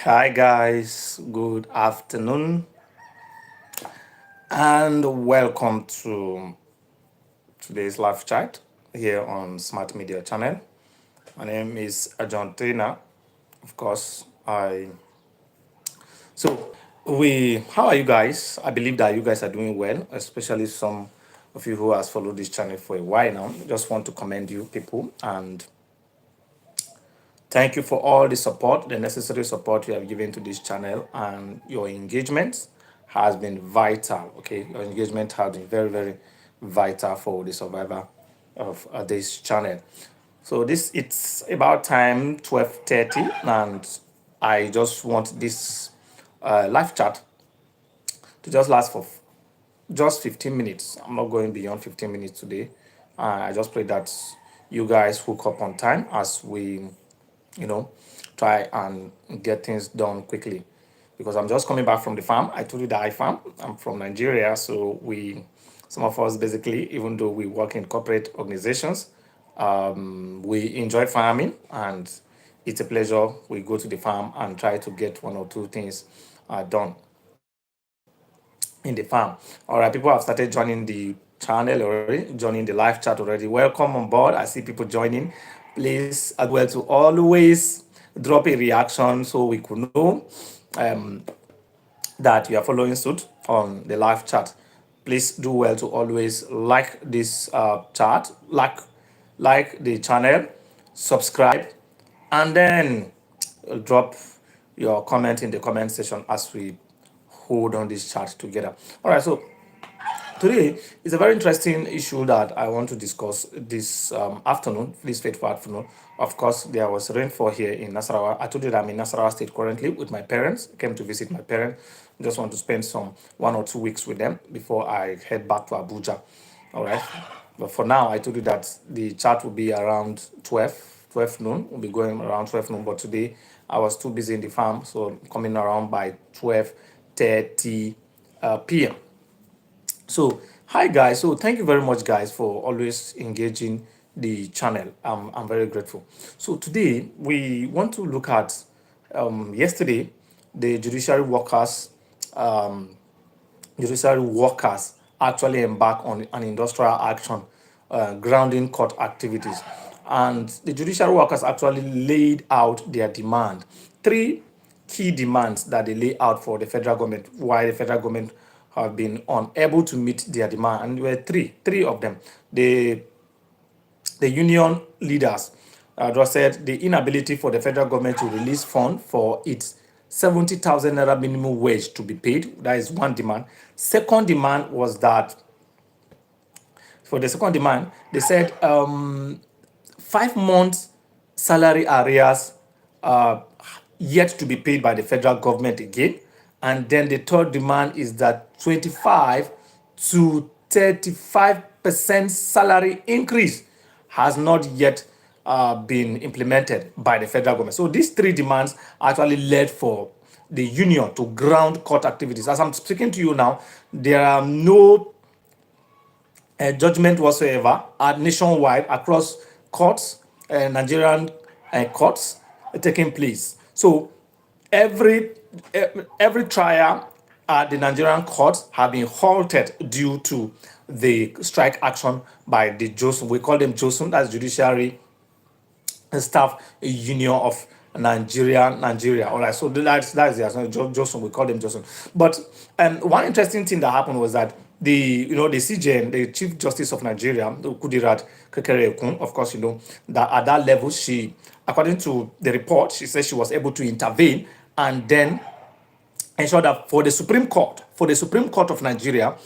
Hi guys, good afternoon and welcome to today's live chat here on Smart Media channel. My name is Ajon Trainer. Of course, I so we how are you guys? I believe that you guys are doing well, especially some of you who has followed this channel for a while now. Just want to commend you people and thank you for all the support, the necessary support you have given to this channel, and your engagement has been vital. Okay, your engagement has been very, very vital for the survival of this channel. So this it's about time 12:30, and I just want this live chat to just last for just 15 minutes. I'm not going beyond 15 minutes today. I just pray that you guys hook up on time as we you know, try and get things done quickly. Because I'm just coming back from the farm. I told you that I farm. I'm from Nigeria, so some of us basically, even though we work in corporate organizations, we enjoy farming, and it's a pleasure. We go to the farm and try to get one or two things done in the farm. All right, people have started joining the channel already, joining the live chat already. Welcome on board. I see people joining. Please, as well, to always drop a reaction so we could know um, that you are following suit on the live chat. Please do well to always like this chat, like the channel, subscribe, and then drop your comment in the comment section as we hold on this chat together. All right, so today is a very interesting issue that I want to discuss this afternoon, this fateful afternoon. Of course, there was rainfall here in Nasarawa. I told you that I'm in Nasarawa State currently with my parents. I came to visit my parents. Just want to spend some 1 or 2 weeks with them before I head back to Abuja. All right. But for now, I told you that the chat will be around 12 noon. We'll be going around 12 noon. But today, I was too busy in the farm. So coming around by 12:30 p.m. So, hi guys. So, thank you very much, guys, for always engaging the channel. I'm very grateful. So, today we want to look at yesterday the judiciary workers actually embark on an industrial action grounding court activities. And the judiciary workers actually laid out their demand. Three key demands that they lay out for the federal government, why the federal government have been unable to meet their demand. And there were three of them. The union leaders just said the inability for the federal government to release fund for its 70,000 naira minimum wage to be paid. That is one demand. Second demand was that for the second demand, they said 5 months salary arrears uh, yet to be paid by the federal government again. And then the third demand is that 25 to 35% salary increase has not yet been implemented by the federal government. So these three demands actually led for the union to ground court activities. As I'm speaking to you now, there are no judgment whatsoever are nationwide across courts, Nigerian courts taking place. So every every trial at the Nigerian courts have been halted due to the strike action by the JOSUN. We call them JOSUN, that's Judiciary Staff Union of Nigeria. All right, so that's the Johnson. We call them Johnson. But one interesting thing that happened was that the CJN, the Chief Justice of Nigeria, Kudirat Kekere, of course, that at that level, according to the report, she said she was able to intervene and then ensure that for the Supreme Court of Nigeria,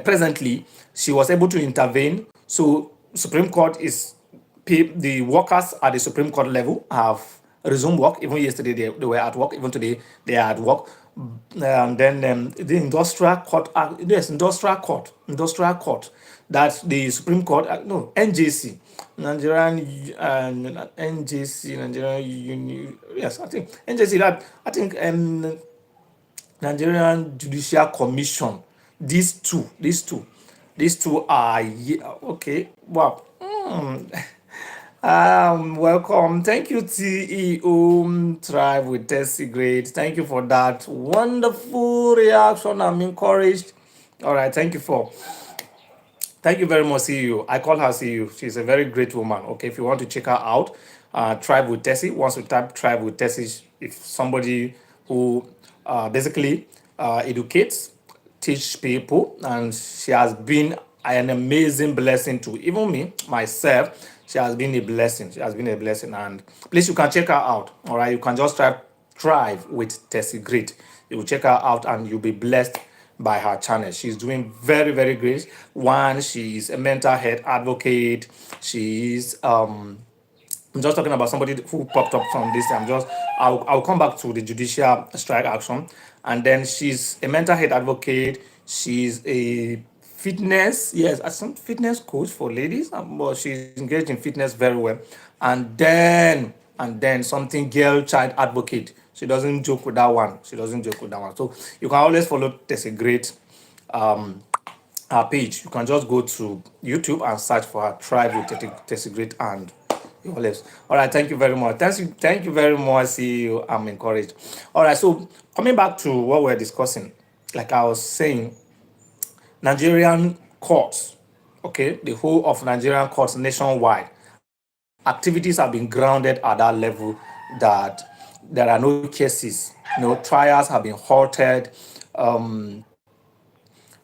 presently, she was able to intervene. So Supreme Court is the workers at the Supreme Court level have resumed work. Even yesterday they were at work. Even today they are at work. Then the industrial court that the Supreme Court, no, NJC, Nigerian NJC, Nigerian Union. Yes, I think NJC. That I think Nigerian Judicial Commission. These two are okay. Wow. Welcome. Thank you, TEO Thrive with Tessie Great. Thank you for that wonderful reaction. I'm encouraged. All right. Thank you very much, CEO. I call her CEO. She's a very great woman. Okay, if you want to check her out, Tribe with Tessie. Once you type Tribe with Tessie, if somebody who basically educates, teach people, and she has been an amazing blessing to even me, myself. She has been a blessing. She has been a blessing, and please you can check her out. All right, you can just type Thrive with Tessie Great. You will check her out, and you'll be blessed by her channel. She's doing very, very great. One, she's a mental health advocate. She's I'm just talking about somebody who popped up from this. I'll come back to the judicial strike action. And then she's a mental health advocate. She's a fitness, yes, as some fitness coach for ladies, but she's engaged in fitness very well. And then something girl child advocate. She doesn't joke with that one. She doesn't joke with that one. So you can always follow There's a great her page. You can just go to YouTube and search for her Tribe with Tessigrate and your lives. All right, thank you very much. Thank you very much, CEO. I'm encouraged. All right, so coming back to what we're discussing, like I was saying, Nigerian courts, okay, the whole of Nigerian courts nationwide, activities have been grounded at that level that there are no cases, trials have been halted,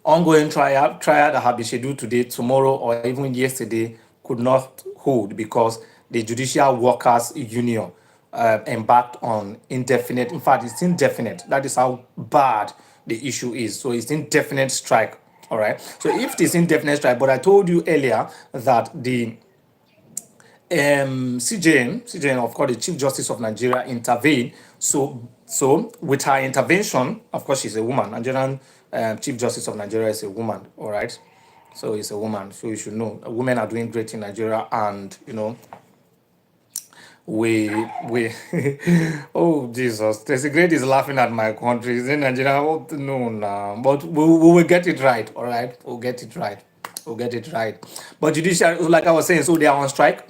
ongoing trial that have been scheduled today, tomorrow, or even yesterday could not hold because the Judicial Workers Union embarked on indefinite. In fact, it's indefinite. That is how bad the issue is. So it's indefinite strike. All right. So if it is indefinite strike, but I told you earlier that the CJN, of course, the Chief Justice of Nigeria intervened. So with her intervention, of course, she's a woman. Nigerian Chief Justice of Nigeria is a woman. All right, so it's a woman. So you should know, women are doing great in Nigeria, and we oh Jesus, there's a great is laughing at my country. Is in Nigeria? Oh, no, no, but we will get it right. All right, we'll get it right. We'll get it right. But judiciary, like I was saying, so they are on strike.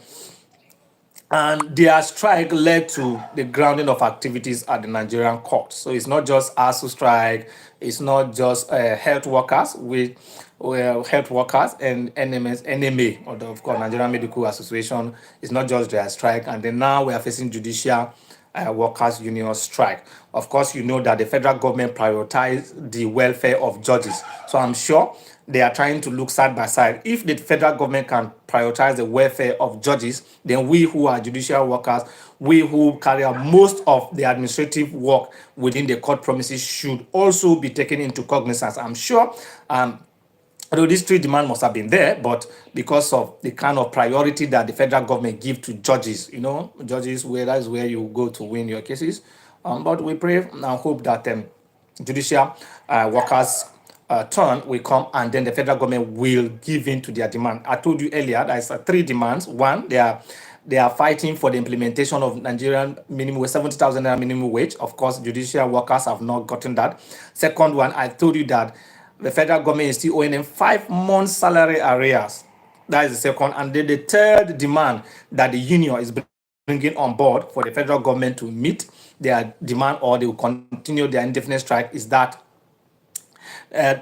And their strike led to the grounding of activities at the Nigerian court. So it's not just ASU strike, it's not just health workers with health workers and NMA, or of course Nigerian Medical Association. It's not just their strike, and then now we are facing judicial workers union strike. Of course, you know that the federal government prioritized the welfare of judges. So I'm sure they are trying to look side by side. If the federal government can prioritize the welfare of judges, then we who are judicial workers, we who carry out most of the administrative work within the court premises should also be taken into cognizance. I'm sure although these three demands must have been there, but because of the kind of priority that the federal government give to judges, judges, where that is where you go to win your cases. But we pray and hope that judicial workers turn will come, and then the federal government will give in to their demand. I told you earlier there's three demands. One, they are fighting for the implementation of Nigerian minimum wage, 70,000 minimum wage. Of course, judicial workers have not gotten that. Second one, I told you that the federal government is still owing them 5 months salary arrears. That is the second. And then the third demand that the union is bringing on board for the federal government to meet their demand, or they will continue their indefinite strike, is that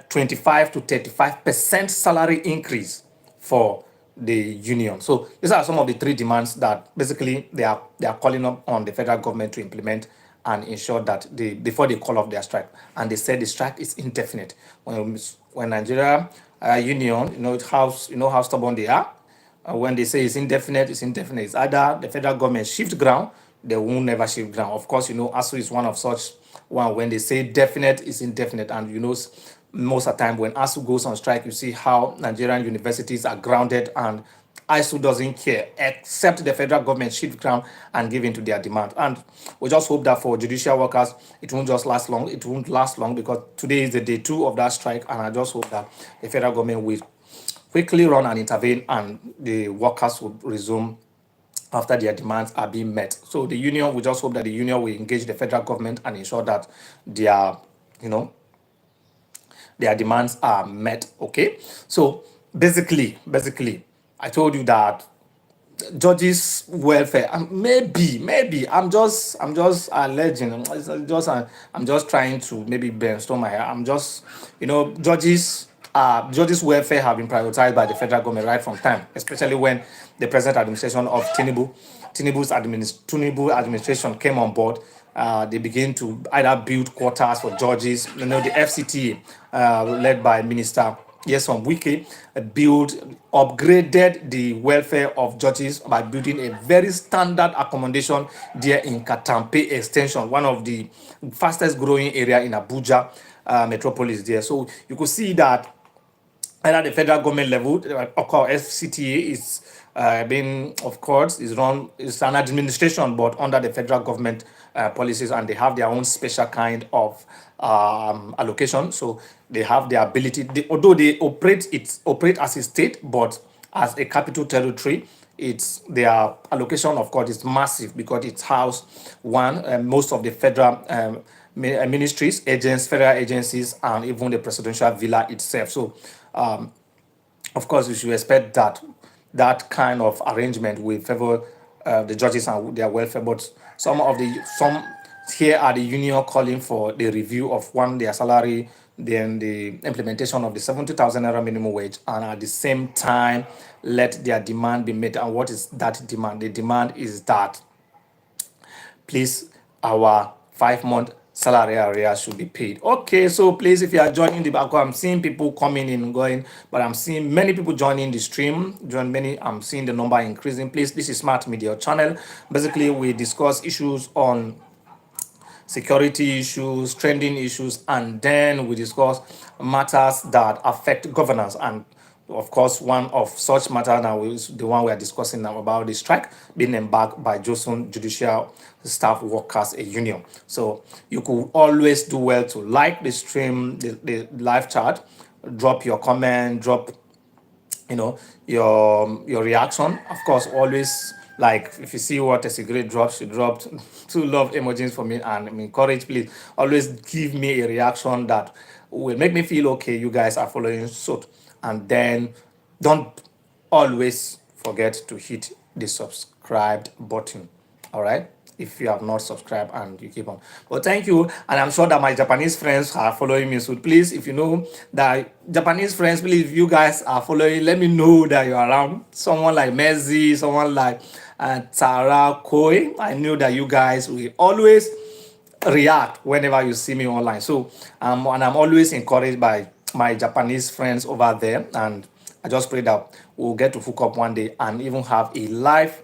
25 to 35% salary increase for the union. So these are some of the three demands that basically they are calling up on the federal government to implement and ensure that before they call off their strike. And they said the strike is indefinite. When Nigeria union, how stubborn they are. When they say it's indefinite, it's indefinite. It's either the federal government shift ground, they will never shift ground. Of course, ASU is one of such one. When they say definite, it's indefinite. And most of the time when ASU goes on strike, you see how Nigerian universities are grounded, and ASU doesn't care, except the federal government shift ground and give in to their demand. And we just hope that for judicial workers, it won't just last long. It won't last long because today is the day two of that strike, and I just hope that the federal government will quickly run and intervene, and the workers will resume after their demands are being met. So the union, we just hope that the union will engage the federal government and ensure that their, you know, their demands are met. Okay. So basically, I told you that judges welfare. Maybe I'm just alleging. I'm just trying to maybe brainstorm my. I'm just, judges welfare have been prioritized by the federal government right from time, especially when the present administration of Tinubu administration came on board. They begin to either build quarters for judges. The FCTA, led by Minister Yes from Wiki, upgraded the welfare of judges by building a very standard accommodation there in Katampe Extension, one of the fastest growing area in Abuja metropolis there. So you could see that either the federal government level, or FCTA is being, of course, is run, it's an administration, but under the federal government policies, and they have their own special kind of allocation. So they have the ability, although they operate as a state, but as a capital territory, it's their allocation, of course, is massive because it's housed one most of the federal ministries, federal agencies, and even the presidential villa itself. So of course, you should expect that kind of arrangement will favor the judges and their welfare. But some here are the union calling for the review of one their salary, then the implementation of the 70,000 naira minimum wage, and at the same time let their demand be met. And what is that demand? The demand is that, please, our 5 month salary area should be paid. Okay, so please, if you are joining the back, I'm seeing people coming in and going, but I'm seeing many people joining the stream. I'm seeing the number increasing. Please, this is Smart Media channel. Basically, we discuss issues on security issues, trending issues, and then we discuss matters that affect governance. And of course, one of such matter now is the one we are discussing now about the strike being embarked by Johnson Judicial Staff Workers a Union. So you could always do well to like the stream, the live chat, drop your comment, drop your reaction. Of course, always, like, if you see what a cigarette drops, she dropped two love emojis for me, and I'm encouraged. Please always give me a reaction that will make me feel okay you guys are following suit. And then don't always forget to hit the subscribed button. All right, if you have not subscribed and you keep on. But thank you, and I'm sure that my Japanese friends are following me. So please, if you know that Japanese friends, please, if you guys are following, let me know that you're around. Someone like Mezi, someone like Tara Koi. I know that you guys will always react whenever you see me online. So and I'm always encouraged by my Japanese friends over there, and I just pray that we'll get to hook up one day and even have a live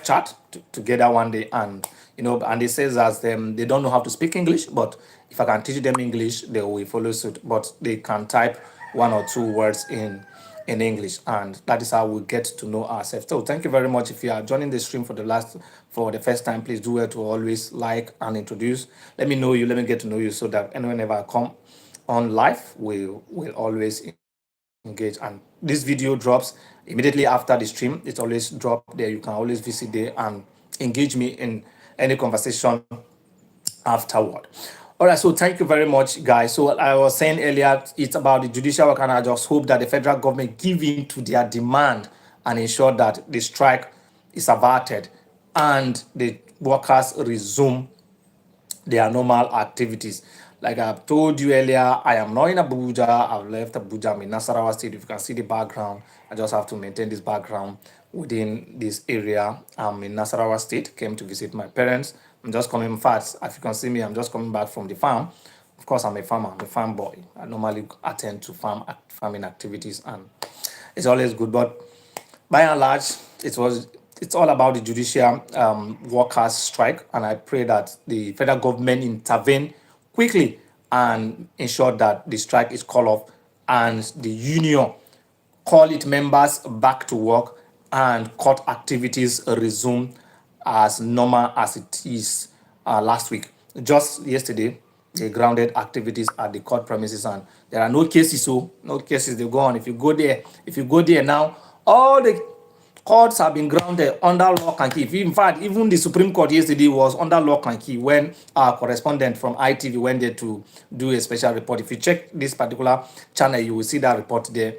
chat together one day. And and they says as them they don't know how to speak English, but if I can teach them English, they will follow suit. But they can type one or two words in English, and that is how we get to know ourselves. So thank you very much. If you are joining the stream for the first time, please do well to always like and introduce. Let me know you, let me get to know you, so that whenever I come on live, we will always engage. And this video drops immediately after the stream. It's always drop there. You can always visit there and engage me in any conversation afterward. All right, so thank you very much, guys. So I was saying earlier, it's about the judicial work, and I just hope that the federal government give in to their demand and ensure that the strike is averted and the workers resume their normal activities. Like I've told you earlier, I am not in Abuja. I've left Abuja. I'm in Nasarawa State. If you can see the background, I just have to maintain this background within this area. I'm in Nasarawa State. Came to visit my parents. I'm just coming fast. As you can see me, I'm just coming back from the farm. Of course, I'm a farmer. I'm a farm boy. I normally attend to farming activities, and it's always good. But by and large, it's all about the judicial workers strike, and I pray that the federal government intervene quickly and ensure that the strike is called off and the union call its members back to work and court activities resume as normal as it is last week. Just yesterday, they grounded activities at the court premises, and there are no cases. So no cases, they go on. If you go there now, all the courts have been grounded under lock and key. In fact, even the Supreme Court yesterday was under lock and key when our correspondent from ITV went there to do a special report. If you check this particular channel, you will see that report there.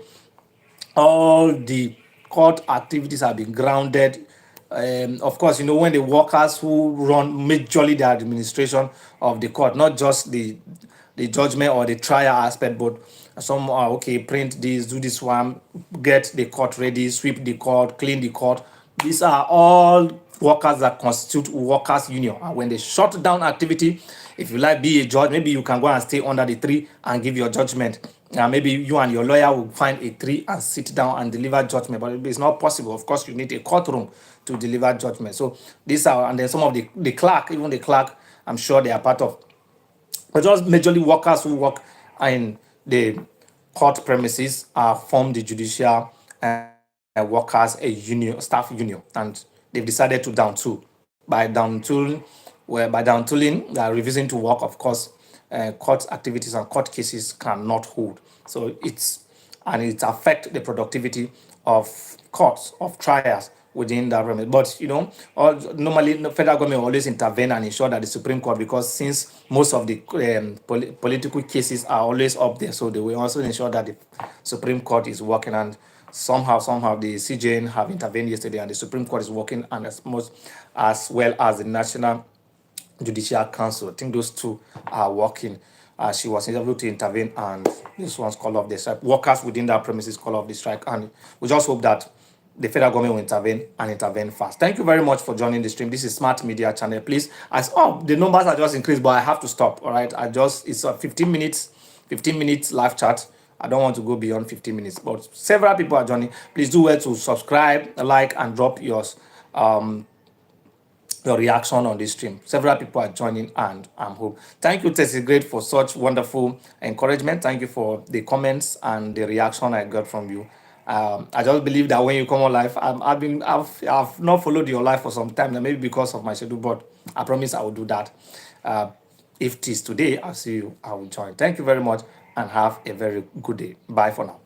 All the court activities have been grounded. Of course, when the workers who run majorly the administration of the court, not just the judgment or the trial aspect, but some are okay, print this, do this one, get the court ready, sweep the court, clean the court. These are all workers that constitute workers union. And when they shut down activity, if you like be a judge, maybe you can go and stay under the tree and give your judgment. Maybe you and your lawyer will find a tree and sit down and deliver judgment, but it's not possible. Of course, you need a courtroom to deliver judgment. So these are, and then some of the clerk, even the clerk, I'm sure they are part of, but just majorly workers who work in the court premises are form the judicial workers a union, staff union, and they've decided to down tool. By down tooling, by down tooling, they are refusing to work. Of course, court activities and court cases cannot hold. So it affect the productivity of courts, of trials within that realm. But normally the federal government will always intervene and ensure that the Supreme Court, because since most of the political cases are always up there, so they will also ensure that the Supreme Court is working. And somehow the CJN have intervened yesterday, and the Supreme Court is working, and as well as the National Judicial Council. I think those two are working. She was able to intervene, and this one's call off the strike. Workers within that premises call off the strike, and we just hope that the federal government will intervene and intervene fast. Thank you very much for joining the stream. This is Smart Media Channel. Please, the numbers are just increased, but I have to stop. All right, it's a 15 minutes live chat. I don't want to go beyond 15 minutes, but several people are joining. Please do well to subscribe, like, and drop your reaction on this stream. Several people are joining, and I'm hope. Thank you, Tessie Great, for such wonderful encouragement. Thank you for the comments and the reaction I got from you. I just believe that when you come on live, I've not followed your life for some time now, maybe because of my schedule, but I promise I will do that. If it is today, I'll see you. I will join. Thank you very much, and have a very good day. Bye for now.